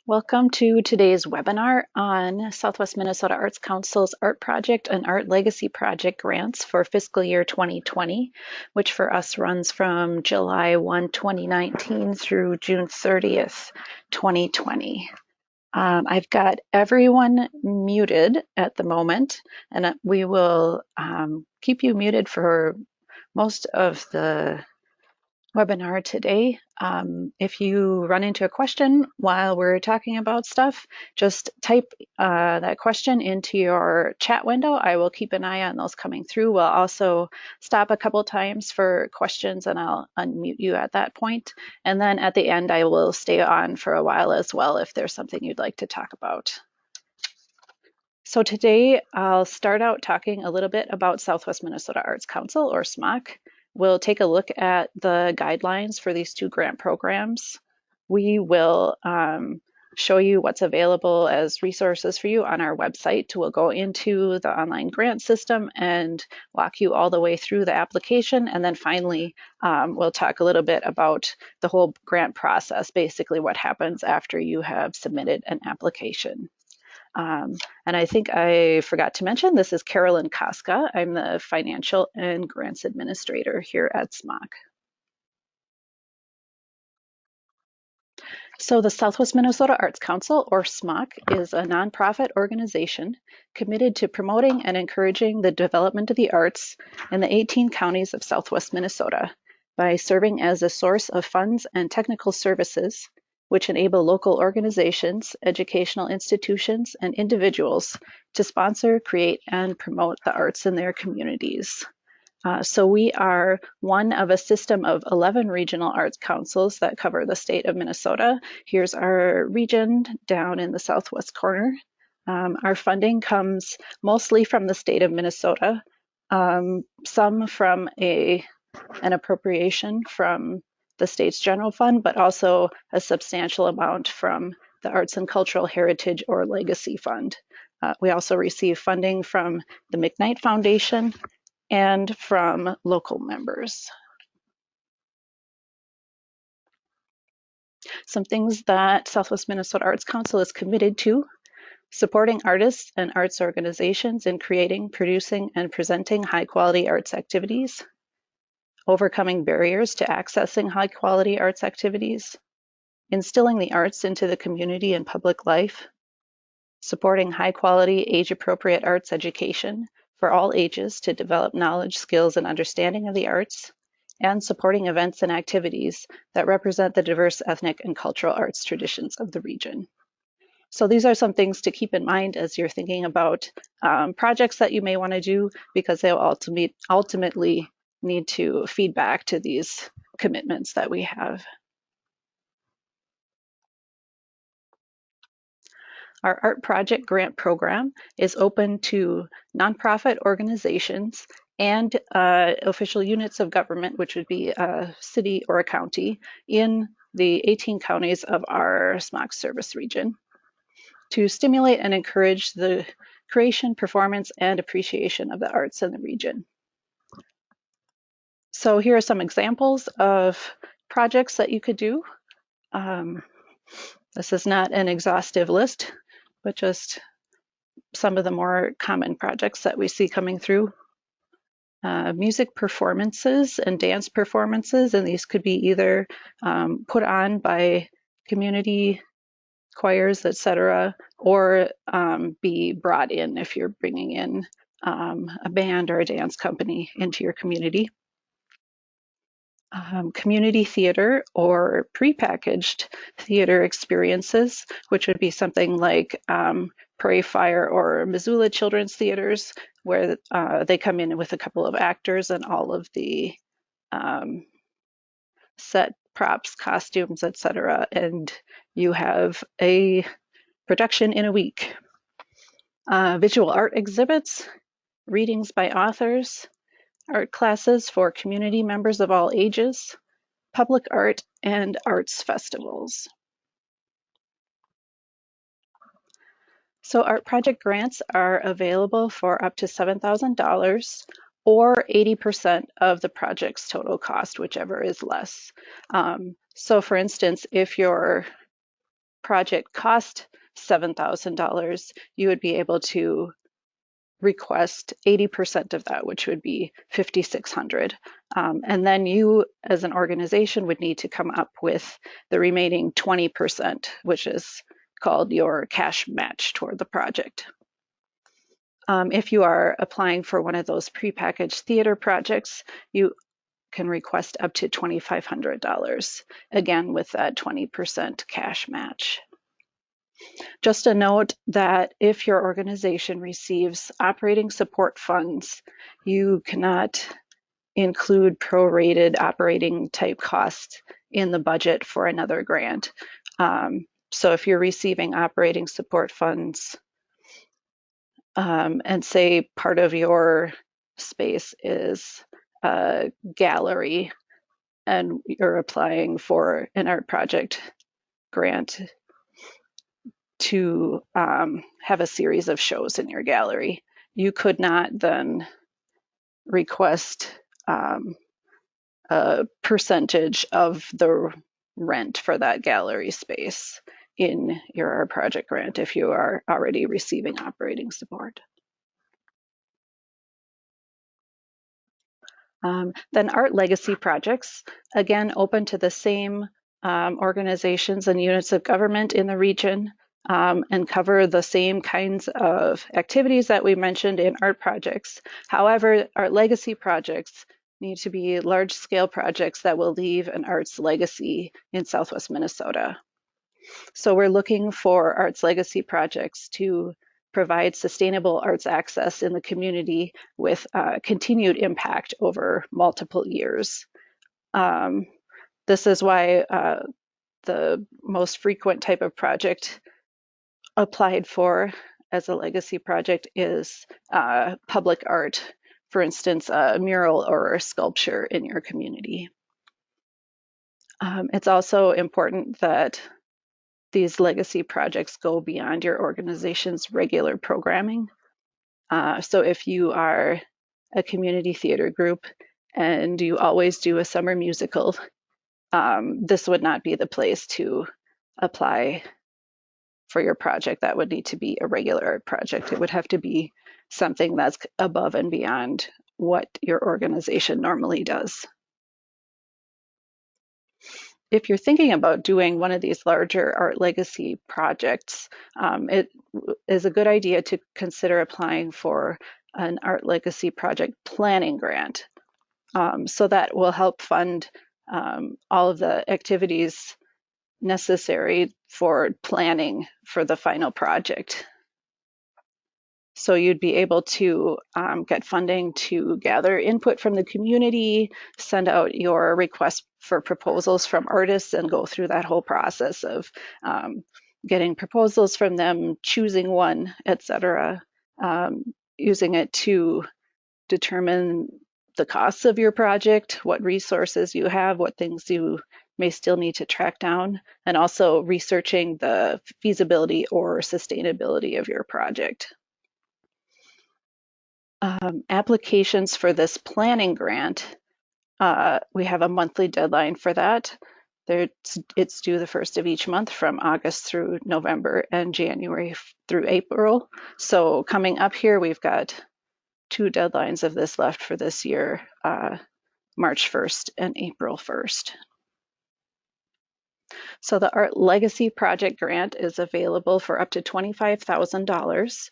Welcome to today's webinar on Southwest Minnesota Arts Council's Art Project and Art Legacy Project grants for fiscal year 2020, which for us runs from July 1, 2019 through June 30th, 2020. I've got everyone muted at the moment, and we will keep you muted for most of the webinar today. If you run into a question while we're talking about stuff, just type that question into your chat window. I will keep an eye on those coming through. We'll also stop a couple times for questions and I'll unmute you at that point. And then at the end, I will stay on for a while as well if there's something you'd like to talk about. So today I'll start out talking a little bit about Southwest Minnesota Arts Council, or SMAC. We'll take a look at the guidelines for these two grant programs. We will show you what's available as resources for you on our website. We'll go into the online grant system and walk you all the way through the application. And then finally, we'll talk a little bit about the whole grant process, basically what happens after you have submitted an application. And I think I forgot to mention, this is Carolyn Koska. I'm the Financial and Grants Administrator here at SMAC. So the Southwest Minnesota Arts Council, or SMAC, is a nonprofit organization committed to promoting and encouraging the development of the arts in the 18 counties of Southwest Minnesota by serving as a source of funds and technical services which enable local organizations, educational institutions, and individuals to sponsor, create, and promote the arts in their communities. So we are one of a system of 11 regional arts councils that cover the state of Minnesota. Here's our region down in the southwest corner. Our funding comes mostly from the state of Minnesota, some from an appropriation from the state's general fund, but also a substantial amount from the Arts and Cultural Heritage or Legacy Fund. We also receive funding from the McKnight Foundation and from local members. Some things that Southwest Minnesota Arts Council is committed to: supporting artists and arts organizations in creating, producing, and presenting high-quality arts activities, overcoming barriers to accessing high-quality arts activities, instilling the arts into the community and public life, supporting high-quality, age-appropriate arts education for all ages to develop knowledge, skills, and understanding of the arts, and supporting events and activities that represent the diverse ethnic and cultural arts traditions of the region. So these are some things to keep in mind as you're thinking about projects that you may want to do, because they'll ultimately need to feed back to these commitments that we have. Our art project grant program is open to nonprofit organizations and official units of government, which would be a city or a county in the 18 counties of our SMAC service region, to stimulate and encourage the creation, performance, and appreciation of the arts in the region. So here are some examples of projects that you could do. This is not an exhaustive list, but just some of the more common projects that we see coming through. Music performances and dance performances, and these could be either put on by community choirs, etc., or be brought in if you're bringing in a band or a dance company into your community. Community theater or prepackaged theater experiences, which would be something like Prairie Fire or Missoula Children's Theaters, where they come in with a couple of actors and all of the set props, costumes, etc., and you have a production in a week. Visual art exhibits, readings by authors, art classes for community members of all ages, public art, and arts festivals. So art project grants are available for up to $7,000 or 80% of the project's total cost, whichever is less. So for instance, if your project cost $7,000, you would be able to request 80% of that, which would be $5,600. And then you, as an organization, would need to come up with the remaining 20%, which is called your cash match toward the project. If you are applying for one of those prepackaged theater projects, you can request up to $2,500, again with that 20% cash match. Just a note that if your organization receives operating support funds, you cannot include prorated operating type costs in the budget for another grant. So if you're receiving operating support funds and say part of your space is a gallery and you're applying for an art project grant to have a series of shows in your gallery, you could not then request a percentage of the rent for that gallery space in your art project grant if you are already receiving operating support. Then art legacy projects, again, open to the same organizations and units of government in the region and cover the same kinds of activities that we mentioned in art projects. However, art legacy projects need to be large-scale projects that will leave an arts legacy in Southwest Minnesota. So we're looking for arts legacy projects to provide sustainable arts access in the community with continued impact over multiple years. This is why the most frequent type of project applied for as a legacy project is public art, for instance, a mural or a sculpture in your community. It's also important that these legacy projects go beyond your organization's regular programming. So if you are a community theater group and you always do a summer musical, this would not be the place to apply for your project. That would need to be a regular art project. It would have to be something that's above and beyond what your organization normally does. If you're thinking about doing one of these larger art legacy projects, it is a good idea to consider applying for an art legacy project planning grant. So that will help fund all of the activities necessary for planning for the final project. So you'd be able to get funding to gather input from the community, send out your request for proposals from artists and go through that whole process of getting proposals from them, choosing one, etc. Using it to determine the costs of your project, what resources you have, what things you may still need to track down, and also researching the feasibility or sustainability of your project. Applications for this planning grant, we have a monthly deadline for that. It's due the first of each month from August through November and January through April. So coming up here, we've got 2 deadlines of this left for this year, March 1st and April 1st. So the Art Legacy Project Grant is available for up to $25,000.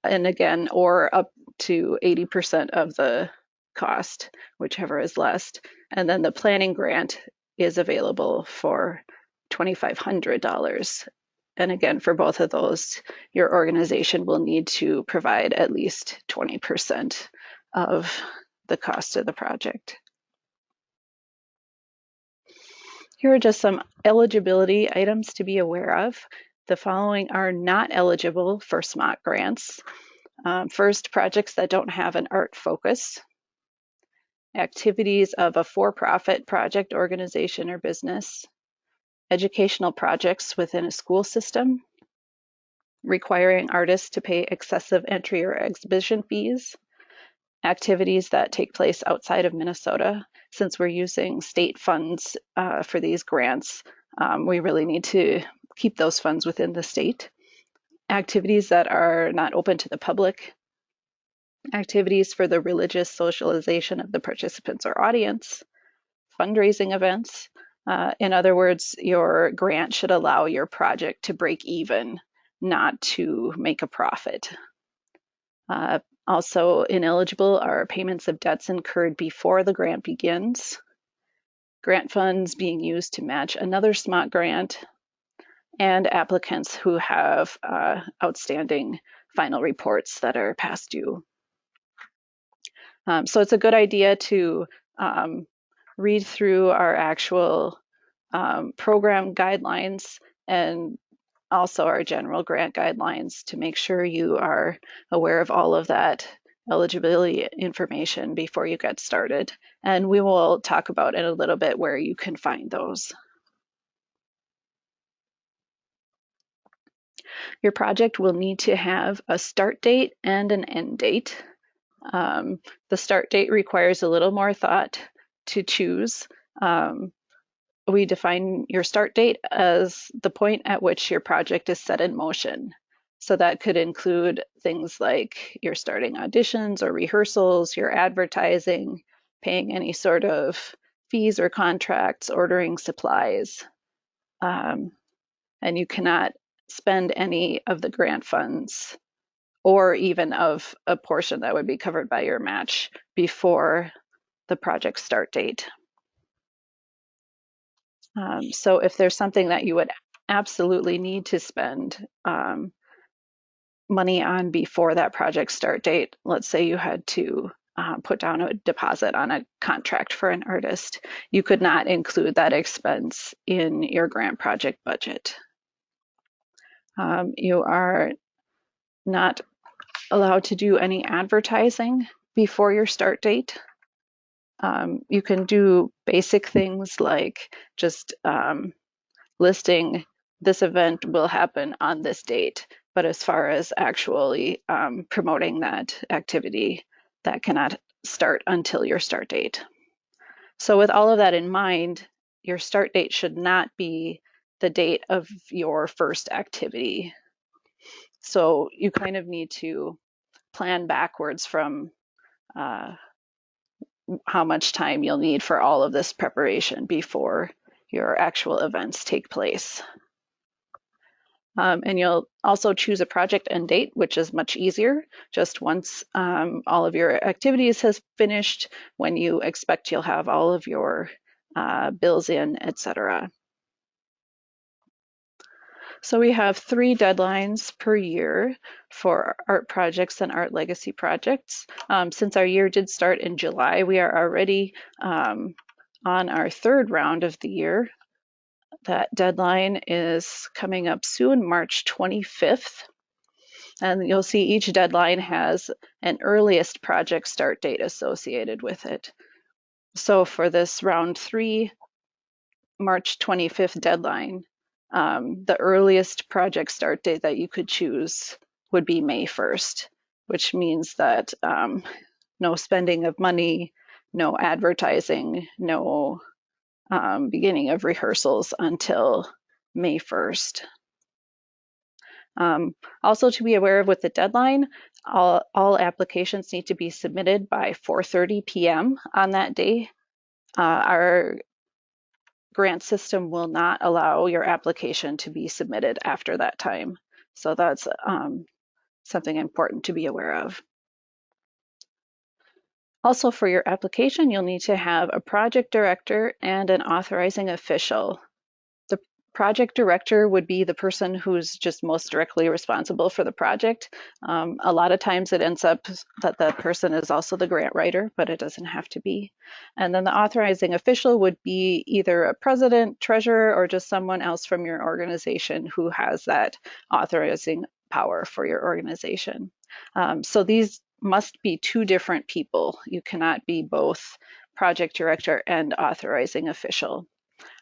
And again, or up to 80% of the cost, whichever is less. And then the planning grant is available for $2,500. And again, for both of those, your organization will need to provide at least 20% of the cost of the project. Here are just some eligibility items to be aware of. The following are not eligible for SMOC grants. First, projects that don't have an art focus, activities of a for-profit project, organization, or business, educational projects within a school system, requiring artists to pay excessive entry or exhibition fees, activities that take place outside of Minnesota. Since we're using state funds for these grants, we really need to keep those funds within the state. Activities that are not open to the public, activities for the religious socialization of the participants or audience, fundraising events. In other words, your grant should allow your project to break even, not to make a profit. Also ineligible are payments of debts incurred before the grant begins, grant funds being used to match another SMOC grant, and applicants who have outstanding final reports that are past due. So it's a good idea to read through our actual program guidelines and also our general grant guidelines to make sure you are aware of all of that eligibility information before you get started. And we will talk about in a little bit where you can find those. Your project will need to have a start date and an end date. The start date requires a little more thought to choose. We define your start date as the point at which your project is set in motion. So that could include things like your starting auditions or rehearsals, your advertising, paying any sort of fees or contracts, ordering supplies. And you cannot spend any of the grant funds or even of a portion that would be covered by your match before the project start date. So if there's something that you would absolutely need to spend money on before that project start date, let's say you had to put down a deposit on a contract for an artist, you could not include that expense in your grant project budget. You are not allowed to do any advertising before your start date. You can do basic things like just listing this event will happen on this date, but as far as actually promoting that activity, that cannot start until your start date. So with all of that in mind, your start date should not be the date of your first activity. So you kind of need to plan backwards from how much time you'll need for all of this preparation before your actual events take place. And you'll also choose a project end date, which is much easier. Just once all of your activities has finished, when you expect you'll have all of your bills in, etc. So we have 3 deadlines per year for art projects and art legacy projects. Since our year did start in July, we are already on our 3rd round of the year. That deadline is coming up soon, March 25th. And you'll see each deadline has an earliest project start date associated with it. So for this round 3, March 25th deadline, the earliest project start date that you could choose would be May 1st, which means that no spending of money, no advertising, no beginning of rehearsals until May 1st. Also to be aware of with the deadline, all applications need to be submitted by 4:30 p.m. on that day. Our grant system will not allow your application to be submitted after that time. So that's something important to be aware of. Also for your application, you'll need to have a project director and an authorizing official. The project director would be the person who's just most directly responsible for the project. A lot of times it ends up that the person is also the grant writer, but it doesn't have to be. And then the authorizing official would be either a president, treasurer, or just someone else from your organization who has that authorizing power for your organization. So these must be 2 different people. You cannot be both project director and authorizing official.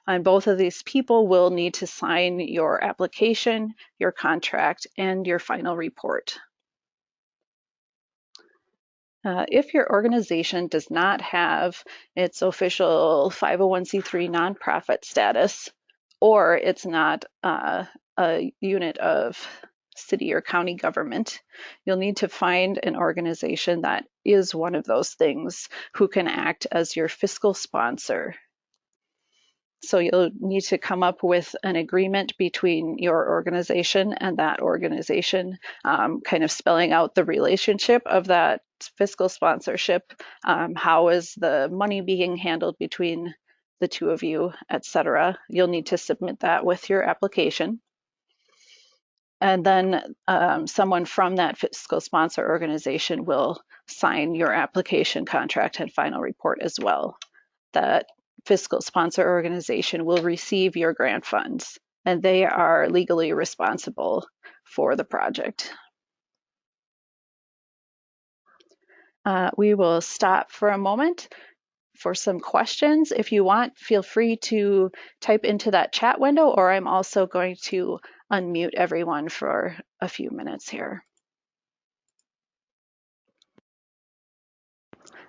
And both of these people will need to sign your application, your contract, and your final report. If your organization does not have its official 501c3 nonprofit status, or it's not a unit of city or county government, you'll need to find an organization that is one of those things who can act as your fiscal sponsor. So you'll need to come up with an agreement between your organization and that organization, kind of spelling out the relationship of that fiscal sponsorship. How is the money being handled between the two of you, etc. You'll need to submit that with your application. And then someone from that fiscal sponsor organization will sign your application contract and final report as well. That fiscal sponsor organization will receive your grant funds, and they are legally responsible for the project. We will stop for a moment for some questions. If you want, feel free to type into that chat window, or I'm also going to unmute everyone for a few minutes here.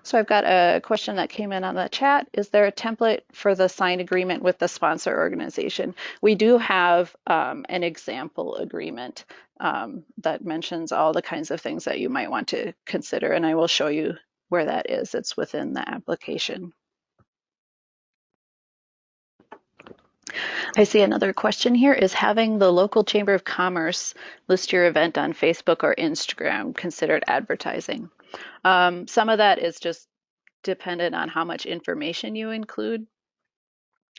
So I've got a question that came in on the chat. Is there a template for the signed agreement with the sponsor organization? We do have an example agreement that mentions all the kinds of things that you might want to consider, and I will show you where that is. It's within the application. I see another question here. Is having the local Chamber of Commerce list your event on Facebook or Instagram considered advertising? Some of that is just dependent on how much information you include.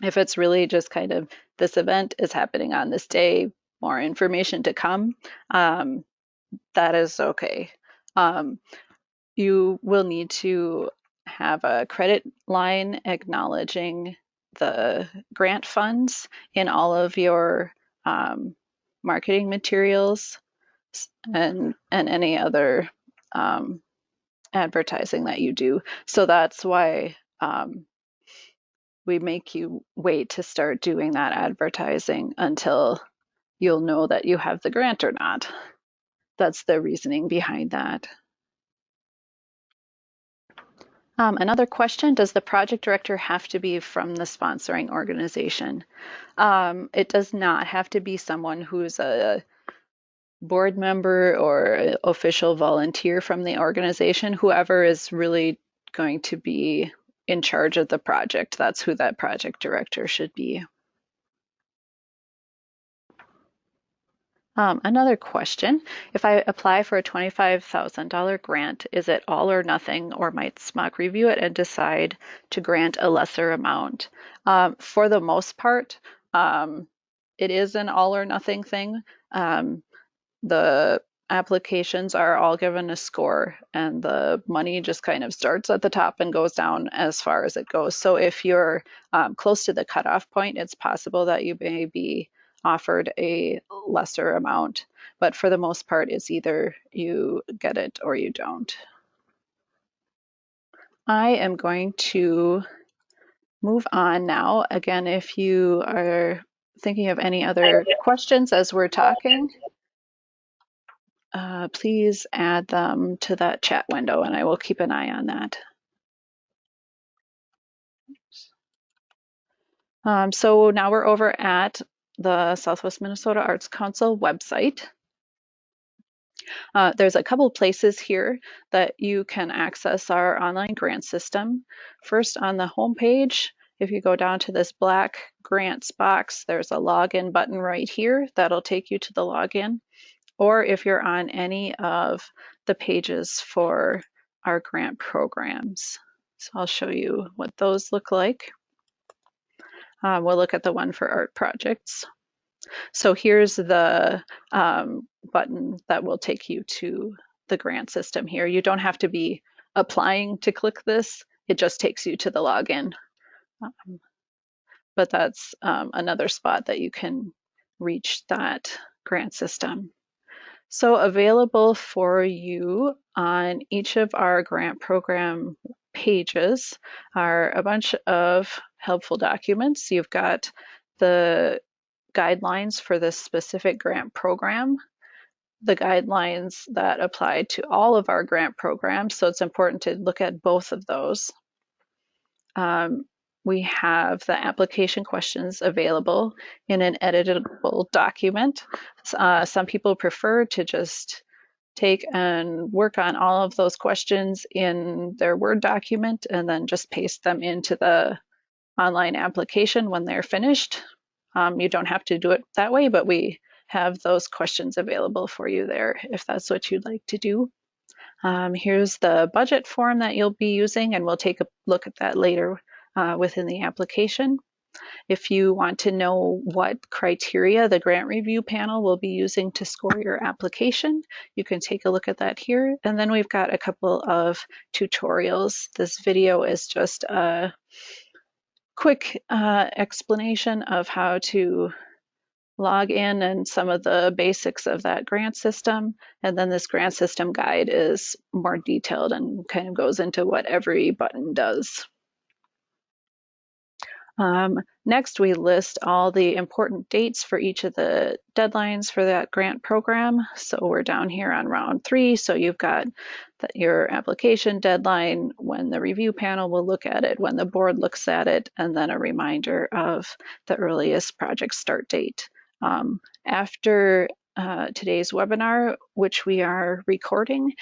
If it's really just kind of this event is happening on this day, more information to come, that is okay. You will need to have a credit line acknowledging the grant funds in all of your marketing materials and any other advertising that you do. So that's why we make you wait to start doing that advertising until you'll know that you have the grant or not. That's the reasoning behind that. Another question, does the project director have to be from the sponsoring organization? It does not have to be someone who's a board member or official volunteer from the organization. Whoever is really going to be in charge of the project, that's who that project director should be. Another question, if I apply for a $25,000 grant, is it all or nothing, or might SMOC review it and decide to grant a lesser amount? For the most part, it is an all or nothing thing. The applications are all given a score, and the money just kind of starts at the top and goes down as far as it goes. So if you're close to the cutoff point, it's possible that you may be offered a lesser amount, but for the most part, it's either you get it or you don't. I am going to move on now. Again, if you are thinking of any other questions as we're talking, please add them to that chat window and I will keep an eye on that. So now we're over at the Southwest Minnesota Arts Council website. There's a couple places here that you can access our online grant system. First, on the home page, if you go down to this black grants box, there's a login button right here that'll take you to the login. Or if you're on any of the pages for our grant programs. So I'll show you what those look like. We'll look at the one for art projects. So here's the button that will take you to the grant system here. You don't have to be applying to click this. It just takes you to the login. But that's another spot that you can reach that grant system. So available for you on each of our grant program pages are a bunch of helpful documents. You've got the guidelines for this specific grant program, the guidelines that apply to all of our grant programs, so it's important to look at both of those. we have the application questions available in an editable document. Some people prefer to just take and work on all of those questions in their Word document and then just paste them into the online application when they're finished. You don't have to do it that way, but we have those questions available for you there if that's what you'd like to do. Here's the budget form that you'll be using, and we'll take a look at that later within the application. If you want to know what criteria the grant review panel will be using to score your application, you can take a look at that here. And then we've got a couple of tutorials. This video is just a quick explanation of how to log in and some of the basics of that grant system. And then this grant system guide is more detailed and kind of goes into what every button does. Next, we list all the important dates for each of the deadlines for that grant program. So we're down here on round 3. So you've got your application deadline, when the review panel will look at it, when the board looks at it, and then a reminder of the earliest project start date. After today's webinar, which we are recording,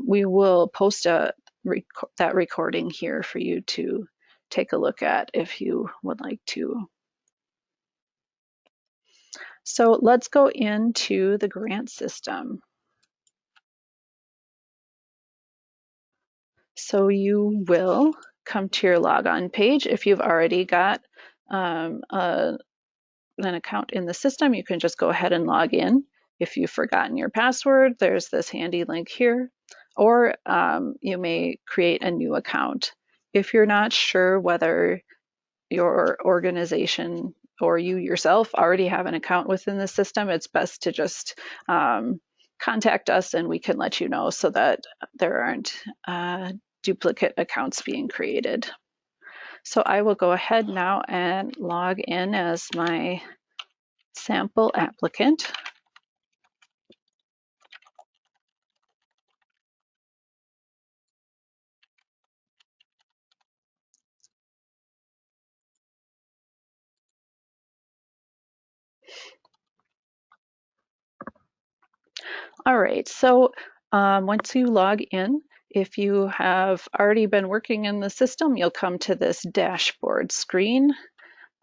we will post that recording here for you to take a look at if you would like to. So let's go into the grant system. So you will come to your logon page. If you've already got an account in the system, you can just go ahead and log in. If you've forgotten your password, there's this handy link here, or you may create a new account. If you're not sure whether your organization or you yourself already have an account within the system, it's best to just contact us and we can let you know so that there aren't duplicate accounts being created. So I will go ahead now and log in as my sample applicant. All right, so once you log in, if you have already been working in the system, you'll come to this dashboard screen.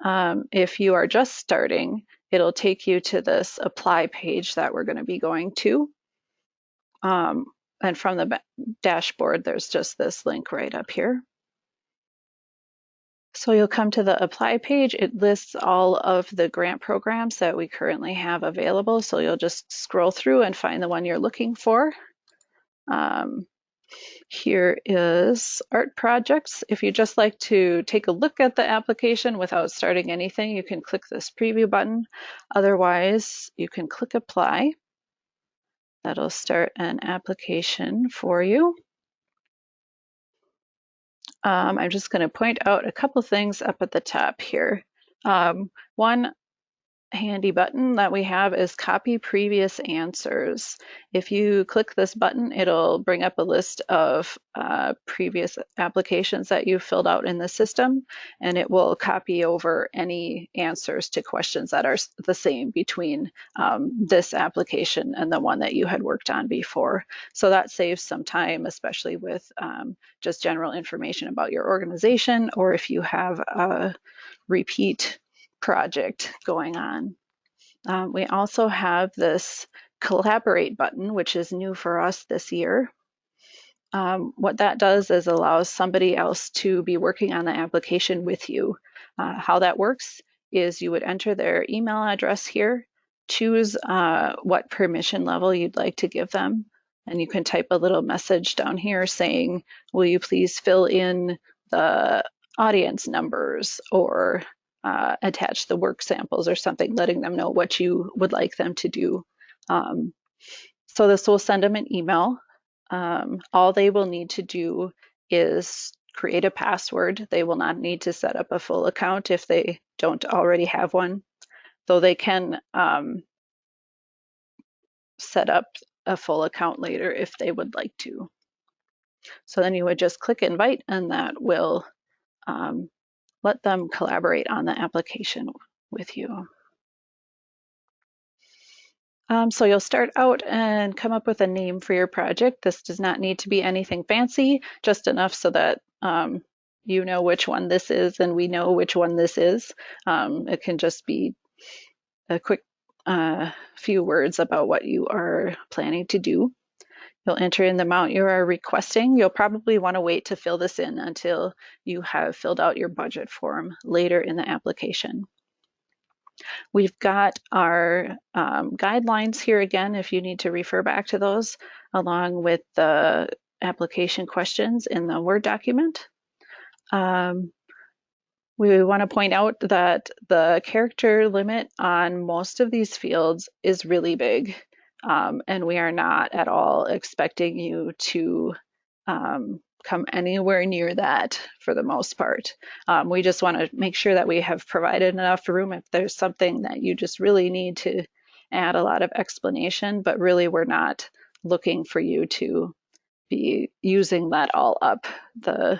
If you are just starting, it'll take you to this apply page that we're going to be going to. And from the dashboard, there's just this link right up here. So you'll come to the apply page. It lists all of the grant programs that we currently have available. So you'll just scroll through and find the one you're looking for. Here is art projects. If you just like to take a look at the application without starting anything, you can click this preview button. Otherwise, you can click apply. That'll start an application for you. I'm just going to point out a couple things up at the top here. One handy button that we have is copy previous answers. If you click this button, it'll bring up a list of previous applications that you filled out in the system, and it will copy over any answers to questions that are the same between this application and the one that you had worked on before. So that saves some time, especially with just general information about your organization, or if you have a repeat project going on. We also have this collaborate button, which is new for us this year. What that does is allows somebody else to be working on the application with you. How that works is you would enter their email address here, choose what permission level you'd like to give them, and you can type a little message down here saying, will you please fill in the audience numbers, or attach the work samples or something, letting them know what you would like them to do. So this will send them an email. All they will need to do is create a password. They will not need to set up a full account if they don't already have one, though they can set up a full account later if they would like to. So then you would just click invite, and that will let them collaborate on the application with you. So you'll start out and come up with a name for your project. This does not need to be anything fancy, just enough so that you know which one this is and we know which one this is. It can just be a quick few words about what you are planning to do. You'll enter in the amount you are requesting. You'll probably want to wait to fill this in until you have filled out your budget form later in the application. We've got our guidelines here again, if you need to refer back to those, along with the application questions in the Word document. We want to point out that the character limit on most of these fields is really big, and we are not at all expecting you to come anywhere near that for the most part. We just want to make sure that we have provided enough room if there's something that you just really need to add a lot of explanation, but really we're not looking for you to be using that all up. The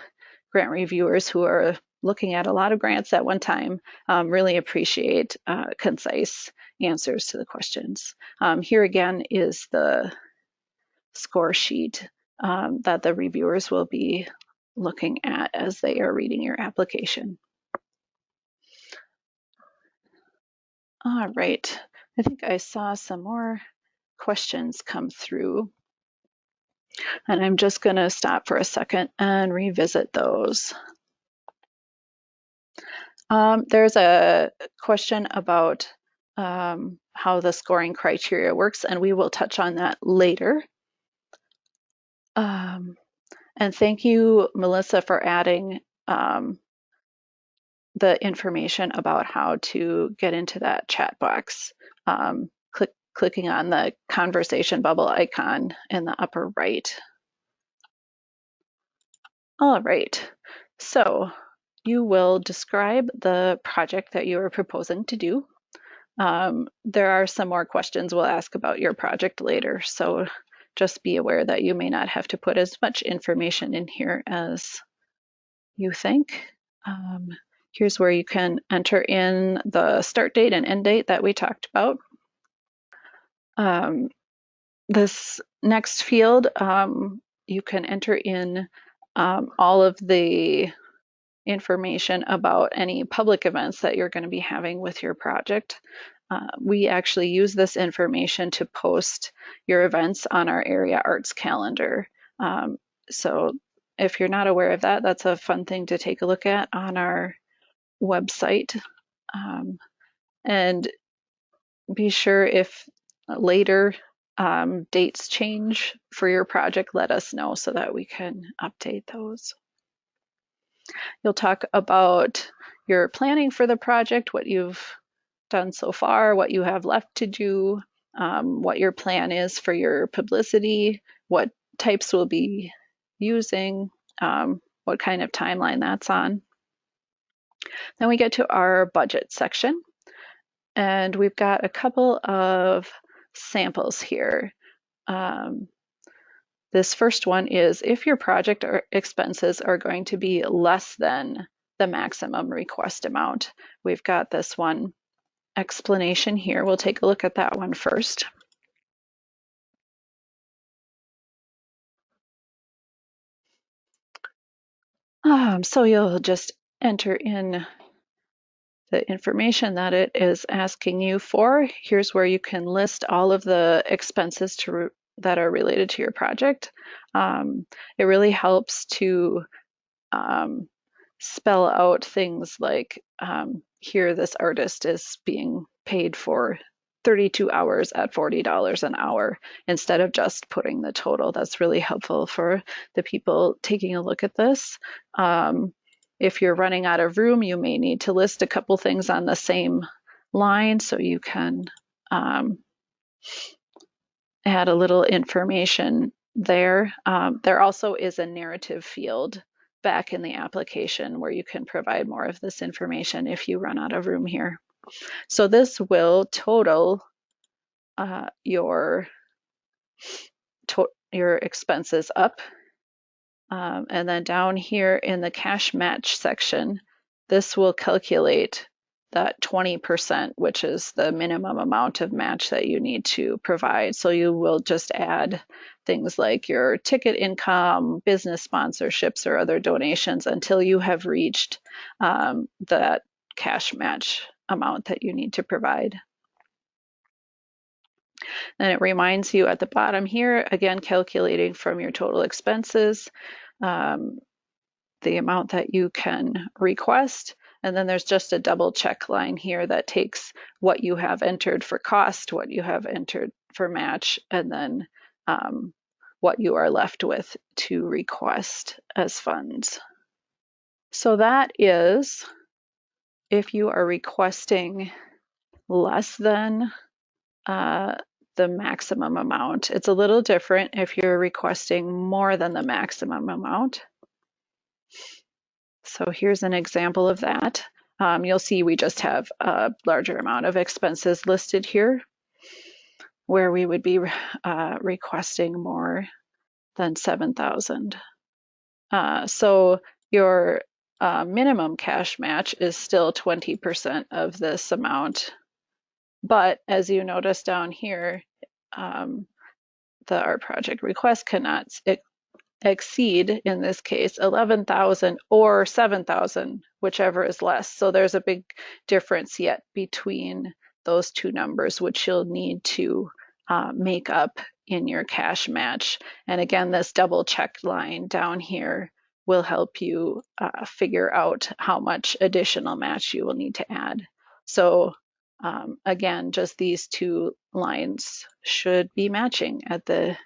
grant reviewers who are looking at a lot of grants at one time really appreciate concise answers to the questions. Here again is the score sheet that the reviewers will be looking at as they are reading your application. All right, I think I saw some more questions come through, and I'm just going to stop for a second and revisit those. There's a question about how the scoring criteria works, and we will touch on that later. And thank you, Melissa, for adding the information about how to get into that chat box. Clicking on the conversation bubble icon in the upper right. All right, so you will describe the project that you are proposing to do. There are some more questions we'll ask about your project later, so just be aware that you may not have to put as much information in here as you think. Here's where you can enter in the start date and end date that we talked about. This next field, you can enter in all of the information about any public events that you're going to be having with your project. We actually use this information to post your events on our area arts calendar. So if you're not aware of that, that's a fun thing to take a look at on our website. And be sure if later dates change for your project, let us know so that we can update those. You'll talk about your planning for the project, what you've done so far, what you have left to do, what your plan is for your publicity, what types we'll be using, what kind of timeline that's on. Then we get to our budget section, and we've got a couple of samples here. This first one is if your project or expenses are going to be less than the maximum request amount. We've got this one explanation here. We'll take a look at that one first. So you'll just enter in the information that it is asking you for. Here's where you can list all of the expenses that are related to your project. It really helps to spell out things like here this artist is being paid for 32 hours at $40 an hour instead of just putting the total. That's really helpful for the people taking a look at this. If you're running out of room, you may need to list a couple things on the same line so you can add a little information there. There also is a narrative field back in the application where you can provide more of this information if you run out of room here. So this will total your expenses up. And then down here in the cash match section, this will calculate that 20%, which is the minimum amount of match that you need to provide. So you will just add things like your ticket income, business sponsorships, or other donations until you have reached that cash match amount that you need to provide. And it reminds you at the bottom here, again, calculating from your total expenses, the amount that you can request. And then there's just a double check line here that takes what you have entered for cost, what you have entered for match, and then what you are left with to request as funds. So that is if you are requesting less than the maximum amount. It's a little different if you're requesting more than the maximum amount. So here's an example of that. You'll see we just have a larger amount of expenses listed here where we would be requesting more than $7,000. So your minimum cash match is still 20% of this amount. But as you notice down here, the art project request cannot exceed, in this case, 11,000 or 7,000, whichever is less. So there's a big difference yet between those two numbers, which you'll need to make up in your cash match. And again, this double check line down here will help you figure out how much additional match you will need to add. So again, just these two lines should be matching at the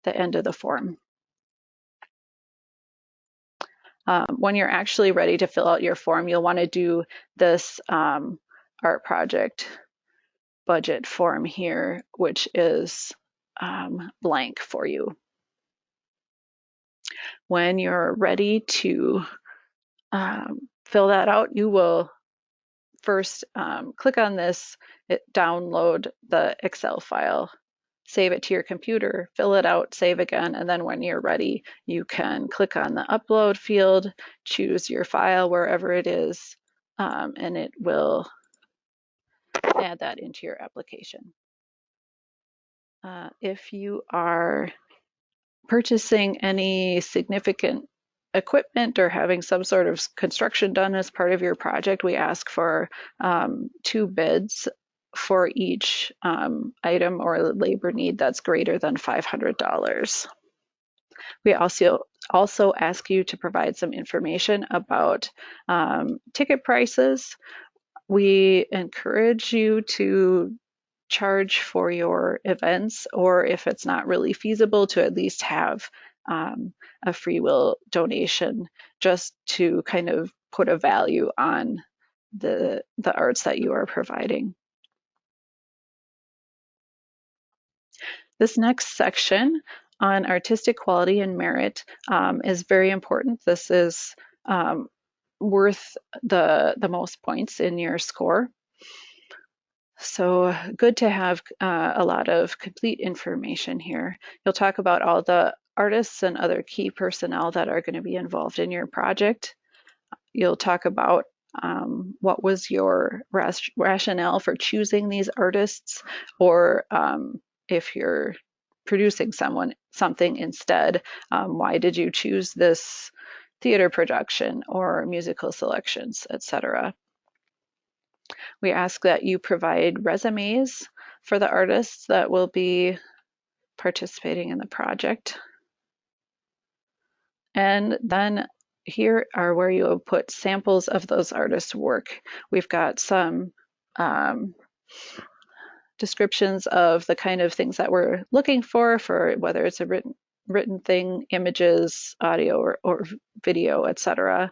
end of the form. When you're actually ready to fill out your form, you'll want to do this art project budget form here, which is blank for you. When you're ready to fill that out, you will first click on this, download the Excel file, save it to your computer, fill it out, save again, and then when you're ready, you can click on the upload field, choose your file wherever it is, and it will add that into your application. If you are purchasing any significant equipment or having some sort of construction done as part of your project, we ask for 2 bids for each item or labor need that's greater than $500. We also ask you to provide some information about ticket prices. We encourage you to charge for your events, or if it's not really feasible, to at least have a free will donation, just to kind of put a value on the arts that you are providing. This next section on artistic quality and merit is very important. This is worth the most points in your score. So good to have a lot of complete information here. You'll talk about all the artists and other key personnel that are going to be involved in your project. You'll talk about what was your rationale for choosing these artists, or if you're producing something instead, why did you choose this theater production or musical selections, etc. We ask that you provide resumes for the artists that will be participating in the project. And then here are where you will put samples of those artists' work. We've got some descriptions of the kind of things that we're looking for whether it's a written thing, images, audio, or video, etc.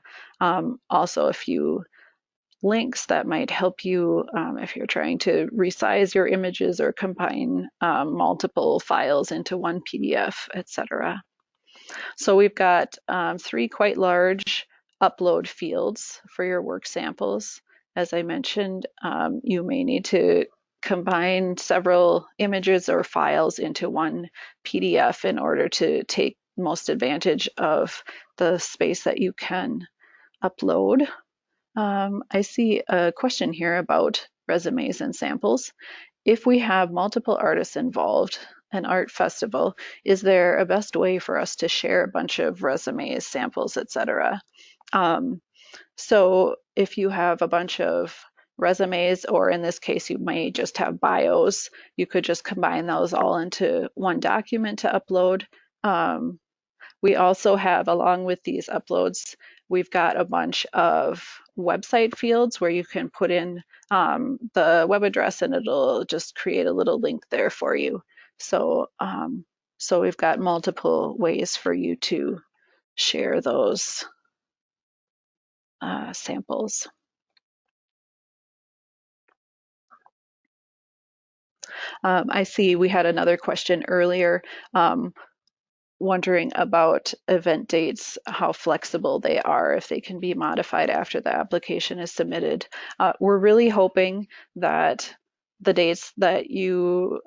Also a few links that might help you if you're trying to resize your images or combine multiple files into one PDF, etc. So we've got 3 quite large upload fields for your work samples. As I mentioned, you may need to combine several images or files into one PDF in order to take most advantage of the space that you can upload. I see a question here about resumes and samples. If we have multiple artists involved, an art festival, is there a best way for us to share a bunch of resumes, samples, etc.? Um, so if you have a bunch of resumes, or in this case, you may just have bios, you could just combine those all into one document to upload. Um, we also have, along with these uploads, we've got a bunch of website fields where you can put in the web address and it'll just create a little link there for you. So we've got multiple ways for you to share those samples. I see we had another question earlier. Wondering about event dates, how flexible they are, if they can be modified after the application is submitted. We're really hoping that the dates that you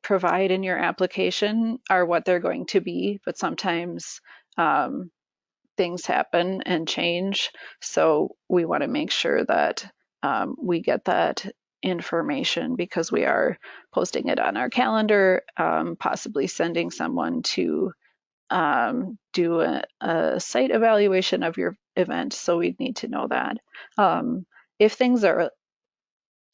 provide in your application are what they're going to be, but sometimes um, things happen and change. So we want to make sure that we get that information because we are posting it on our calendar, possibly sending someone to do a site evaluation of your event, so we'd need to know that. If things are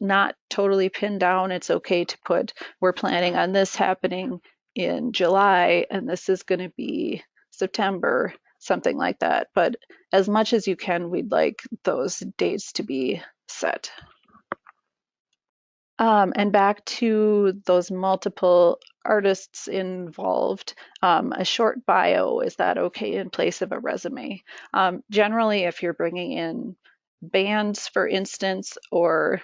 not totally pinned down, it's okay to put, we're planning on this happening in July and this is going to be September, something like that. But as much as you can, we'd like those dates to be set. And back to those multiple artists involved, a short bio, is that okay in place of a resume? Generally, if you're bringing in bands, for instance, or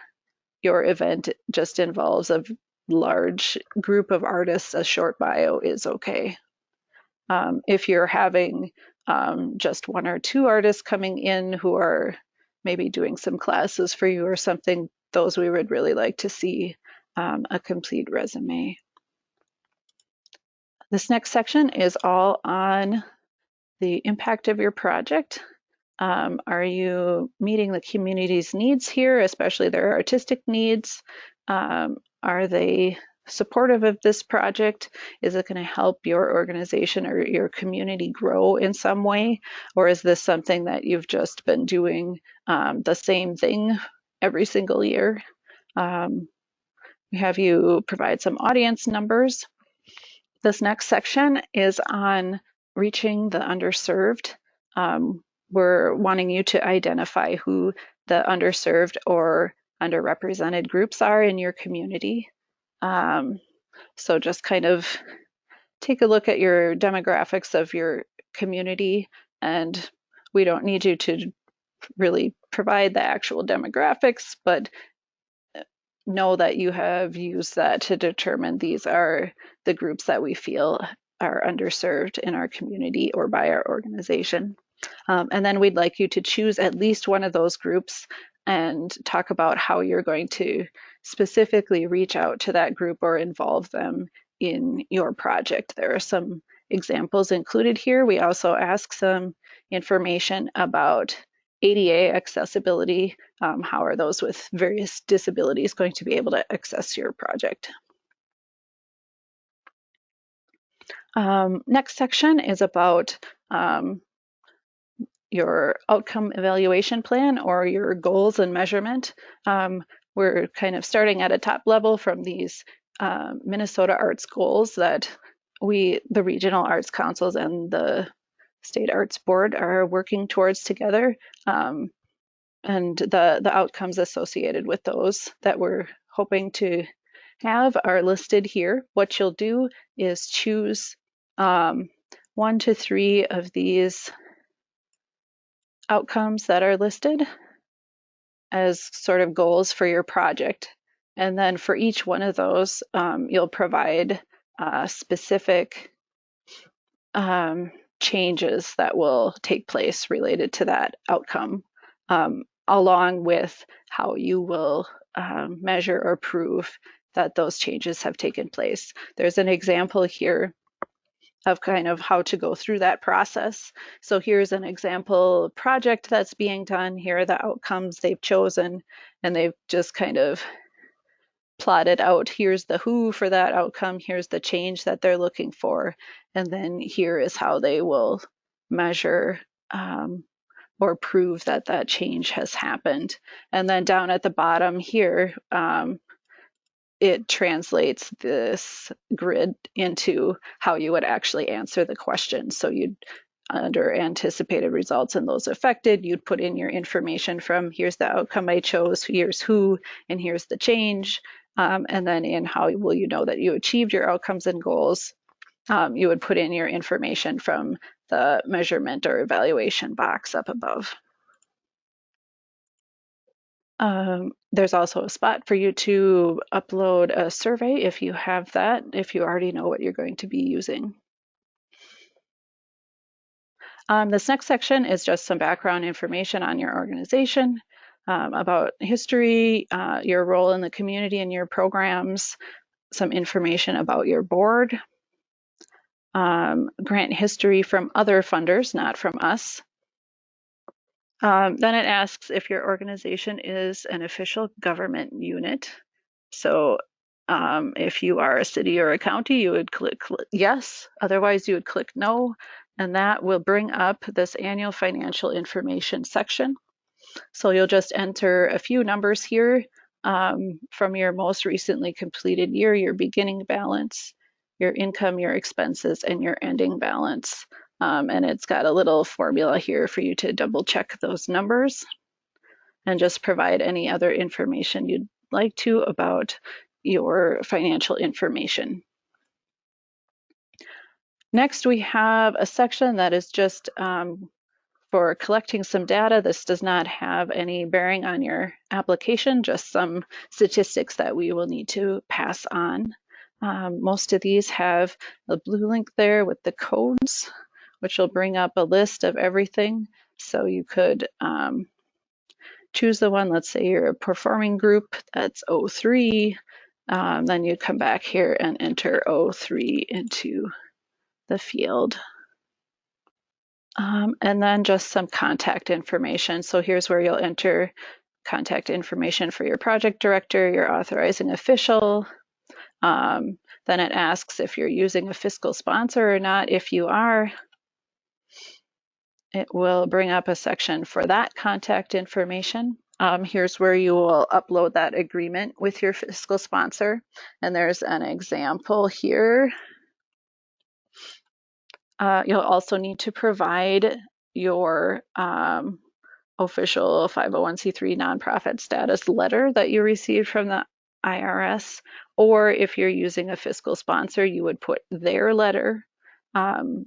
your event just involves a large group of artists, a short bio is okay. If you're having just one or two artists coming in who are maybe doing some classes for you or something, those we would really like to see a complete resume. This next section is all on the impact of your project. Are you meeting the community's needs here, especially their artistic needs? Are they supportive of this project? Is it going to help your organization or your community grow in some way? Or is this something that you've just been doing the same thing every single year? We have you provide some audience numbers. This next section is on reaching the underserved. We're wanting you to identify who the underserved or underrepresented groups are in your community. So just kind of take a look at your demographics of your community, and we don't need you to really provide the actual demographics, but know that you have used that to determine these are the groups that we feel are underserved in our community or by our organization. And then we'd like you to choose at least one of those groups and talk about how you're going to specifically reach out to that group or involve them in your project. There are some examples included here. We also ask some information about ADA accessibility. How are those with various disabilities going to be able to access your project? Next section is about your outcome evaluation plan or your goals and measurement. We're kind of starting at a top level from these Minnesota Arts goals that the regional arts councils and the state arts board are working towards together, and the outcomes associated with those that we're hoping to have are listed here. What you'll do is choose 1 to 3 of these outcomes that are listed as sort of goals for your project. And then for each one of those, you'll provide specific changes that will take place related to that outcome, along with how you will measure or prove that those changes have taken place. There's an example here of kind of how to go through that process. So here's an example project that's being done. Here are the outcomes they've chosen, and they've just kind of plotted out, here's the who for that outcome, here's the change that they're looking for, and then here is how they will measure or prove that that change has happened. And then down at the bottom here, it translates this grid into how you would actually answer the question. So you'd, under anticipated results and those affected, you'd put in your information from here's the outcome I chose, here's who, and here's the change. And then in how will you know that you achieved your outcomes and goals, you would put in your information from the measurement or evaluation box up above. There's also a spot for you to upload a survey if you have that, if you already know what you're going to be using. This next section is just some background information on your organization, about history, your role in the community and your programs, some information about your board, grant history from other funders, not from us. Then it asks if your organization is an official government unit. So if you are a city or a county, you would click yes, otherwise you would click no, and that will bring up this annual financial information section. So you'll just enter a few numbers here from your most recently completed year, your beginning balance, your income, your expenses, and your ending balance. And it's got a little formula here for you to double check those numbers and just provide any other information you'd like to about your financial information. Next, we have a section that is just for collecting some data. This does not have any bearing on your application, just some statistics that we will need to pass on. Most of these have the blue link there with the codes, which will bring up a list of everything. So you could choose the one, let's say you're a performing group, that's 03. Then you come back here and enter 03 into the field. And then just some contact information. So here's where you'll enter contact information for your project director, your authorizing official. Then it asks if you're using a fiscal sponsor or not. If you are, it will bring up a section for that contact information. Here's where you will upload that agreement with your fiscal sponsor. And there's an example here. You'll also need to provide your official 501c3 nonprofit status letter that you received from the IRS, or if you're using a fiscal sponsor, you would put their letter, and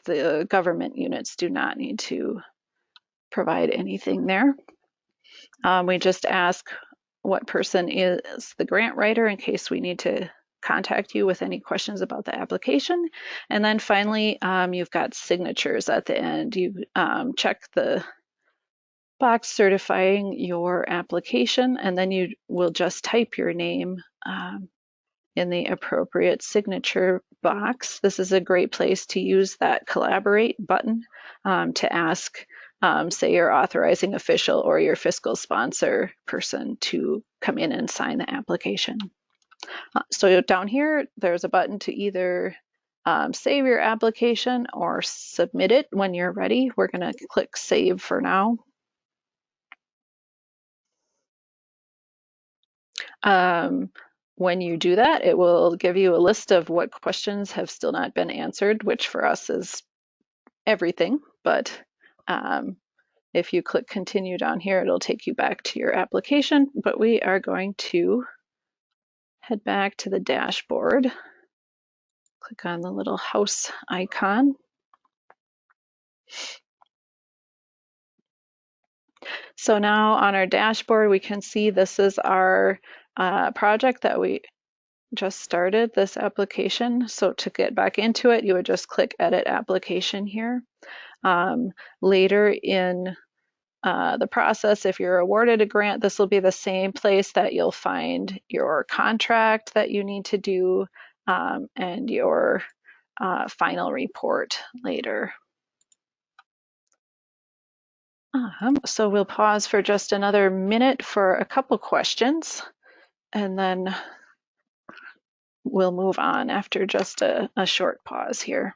the government units do not need to provide anything there. We just ask what person is the grant writer in case we need to contact you with any questions about the application. And then finally, you've got signatures at the end. You check the box certifying your application, and then you will just type your name in the appropriate signature box. This is a great place to use that collaborate button to ask, say, your authorizing official or your fiscal sponsor person to come in and sign the application. So down here, there's a button to either save your application or submit it when you're ready. We're going to click save for now. When you do that, it will give you a list of what questions have still not been answered, which for us is everything. But if you click continue down here, it'll take you back to your application. But we are going to head back to the dashboard. Click on the little house icon. So now on our dashboard, we can see this is our project that we just started, this application. So to get back into it, you would just click edit application here. Later in the process, if you're awarded a grant, this will be the same place that you'll find your contract that you need to do, and your final report later. So we'll pause for just another minute for a couple questions, and then we'll move on after just a short pause here.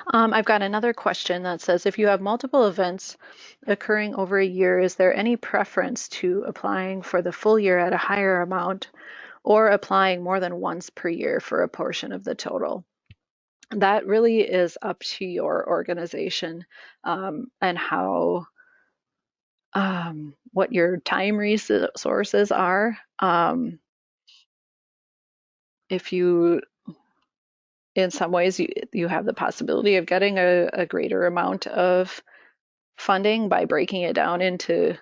I've got another question that says, if you have multiple events occurring over a year, is there any preference to applying for the full year at a higher amount or applying more than once per year for a portion of the total? That really is up to your organization and how what your time resources are. If you, in some ways, you have the possibility of getting a greater amount of funding by breaking it down into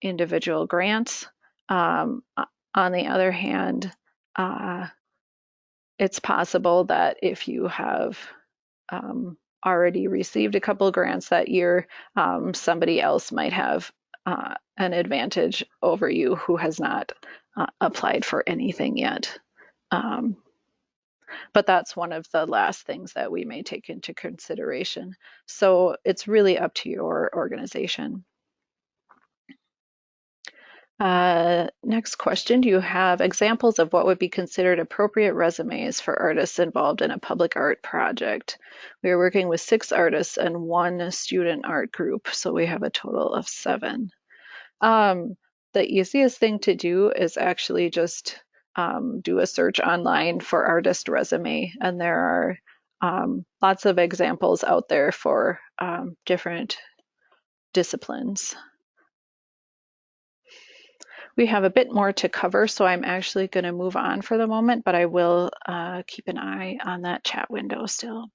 individual grants. On the other hand, it's possible that if you have already received a couple grants that year, somebody else might have an advantage over you who has not applied for anything yet. But that's one of the last things that we may take into consideration. So it's really up to your organization. Next question, do you have examples of what would be considered appropriate resumes for artists involved in a public art project? We are working with 6 artists and 1 student art group, so we have a total of 7. The easiest thing to do is actually just do a search online for artist resume, and there are lots of examples out there for different disciplines. We have a bit more to cover, so I'm actually going to move on for the moment, but I will keep an eye on that chat window still.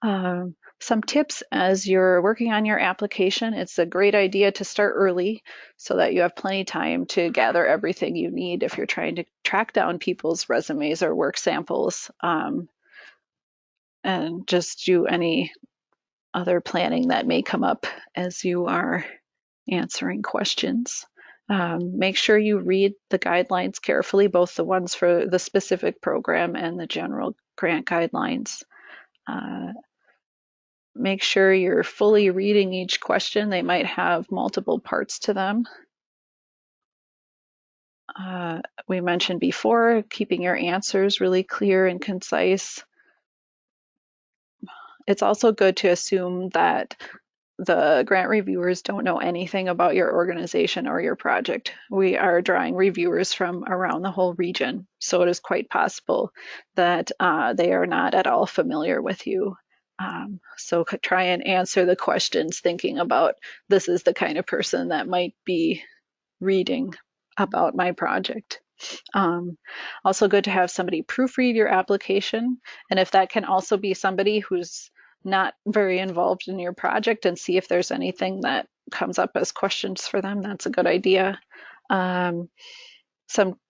Some tips as you're working on your application. It's a great idea to start early so that you have plenty of time to gather everything you need if you're trying to track down people's resumes or work samples, and just do any other planning that may come up as you are answering questions. Make sure you read the guidelines carefully, both the ones for the specific program and the general grant guidelines. Make sure you're fully reading each question. They might have multiple parts to them. We mentioned before, keeping your answers really clear and concise. It's also good to assume that the grant reviewers don't know anything about your organization or your project. We are drawing reviewers from around the whole region, so it is quite possible that they are not at all familiar with you. So try and answer the questions thinking about, this is the kind of person that might be reading about my project. Also good to have somebody proofread your application, and if that can also be somebody who's not very involved in your project, and see if there's anything that comes up as questions for them, that's a good idea. Some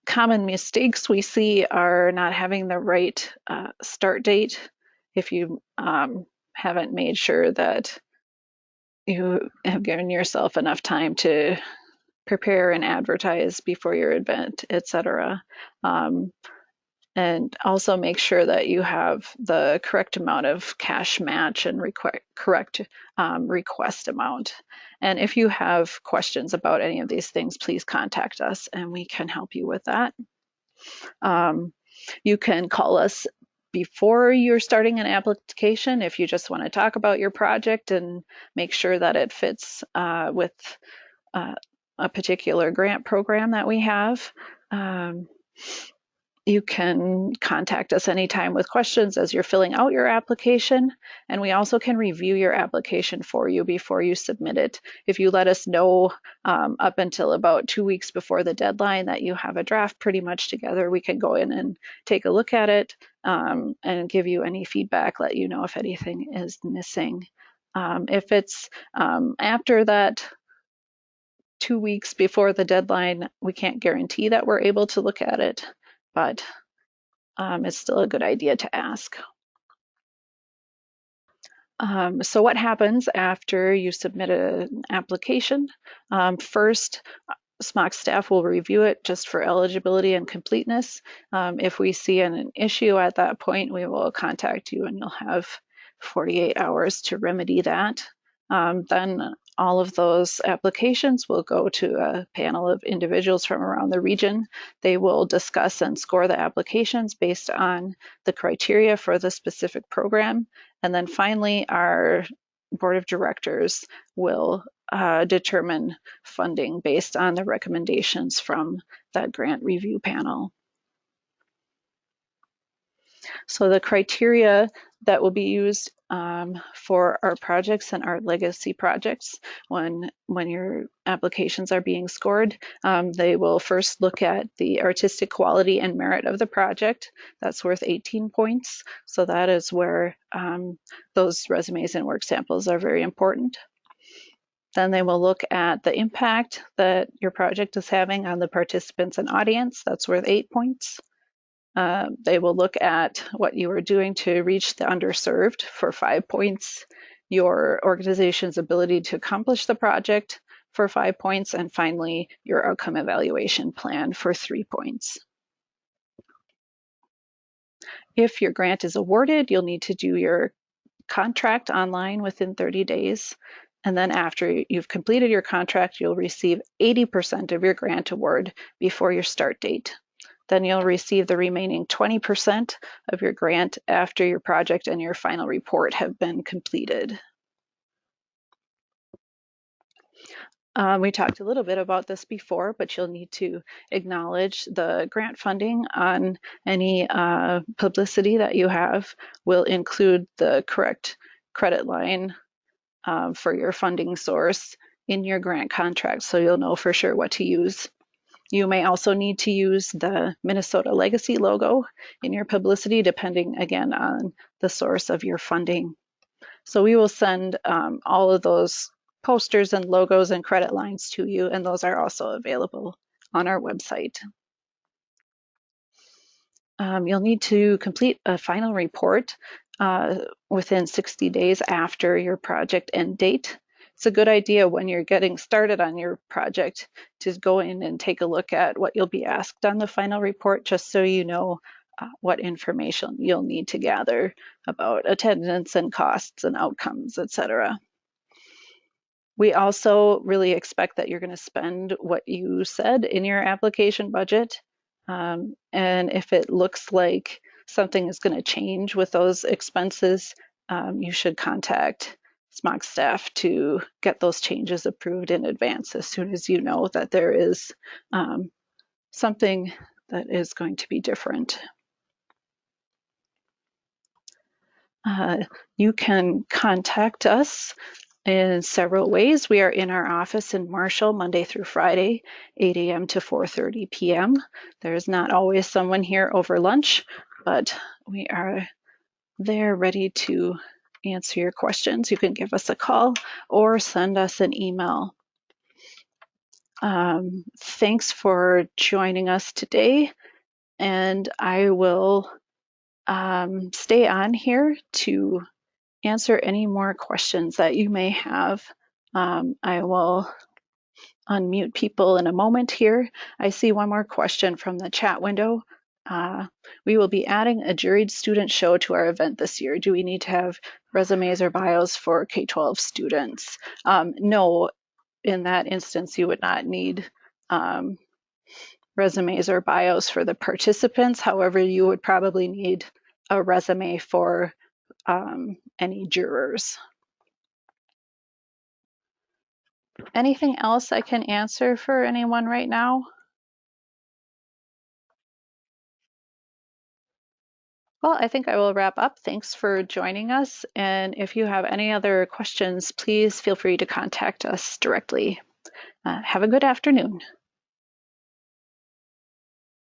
common mistakes we see are not having the right start date. If you haven't made sure that you have given yourself enough time to prepare and advertise before your event, etc. And also make sure that you have the correct amount of cash match and correct request amount. And if you have questions about any of these things, please contact us and we can help you with that. You can call us before you're starting an application if you just want to talk about your project and make sure that it fits with a particular grant program that we have. You can contact us anytime with questions as you're filling out your application, and we also can review your application for you before you submit it. If you let us know up until about 2 weeks before the deadline that you have a draft pretty much together, we can go in and take a look at it and give you any feedback, let you know if anything is missing. If it's after that 2 weeks before the deadline, we can't guarantee that we're able to look at it, but it's still a good idea to ask. So what happens after you submit an application? First, SMOC staff will review it just for eligibility and completeness. If we see an issue at that point, we will contact you and you'll have 48 hours to remedy that. Then all of those applications will go to a panel of individuals from around the region. They will discuss and score the applications based on the criteria for the specific program. And then finally, our board of directors will determine funding based on the recommendations from that grant review panel. So the criteria that will be used for our projects and our legacy projects when your applications are being scored, they will first look at the artistic quality and merit of the project. That's worth 18 points. So that is where those resumes and work samples are very important. Then they will look at the impact that your project is having on the participants and audience. That's worth 8 points. They will look at what you are doing to reach the underserved for 5 points, your organization's ability to accomplish the project for 5 points, and finally, your outcome evaluation plan for 3 points. If your grant is awarded, you'll need to do your contract online within 30 days. And then after you've completed your contract, you'll receive 80% of your grant award before your start date. Then you'll receive the remaining 20% of your grant after your project and your final report have been completed. We talked a little bit about this before, but you'll need to acknowledge the grant funding on any publicity that you have will include the correct credit line for your funding source in your grant contract, so you'll know for sure what to use. You may also need to use the Minnesota Legacy logo in your publicity, depending again on the source of your funding. So we will send all of those posters and logos and credit lines to you, and those are also available on our website. You'll need to complete a final report within 60 days after your project end date. It's a good idea when you're getting started on your project to go in and take a look at what you'll be asked on the final report, just so you know what information you'll need to gather about attendance and costs and outcomes, etc. We also really expect that you're going to spend what you said in your application budget. And if it looks like something is going to change with those expenses, you should contact SMOC staff to get those changes approved in advance as soon as you know that there is something that is going to be different. You can contact us in several ways. We are in our office in Marshall Monday through Friday, 8 a.m. to 4:30 p.m. There is not always someone here over lunch, but we are there ready to answer your questions. You can give us a call or send us an email. Thanks for joining us today, and I will stay on here to answer any more questions that you may have. I will unmute people in a moment here. I see one more question from the chat window. We will be adding a juried student show to our event this year. Do we need to have resumes or bios for K-12 students? No, in that instance, you would not need resumes or bios for the participants. However, you would probably need a resume for any jurors. Anything else I can answer for anyone right now? Well, I think I will wrap up. Thanks for joining us. And if you have any other questions, please feel free to contact us directly. Have a good afternoon.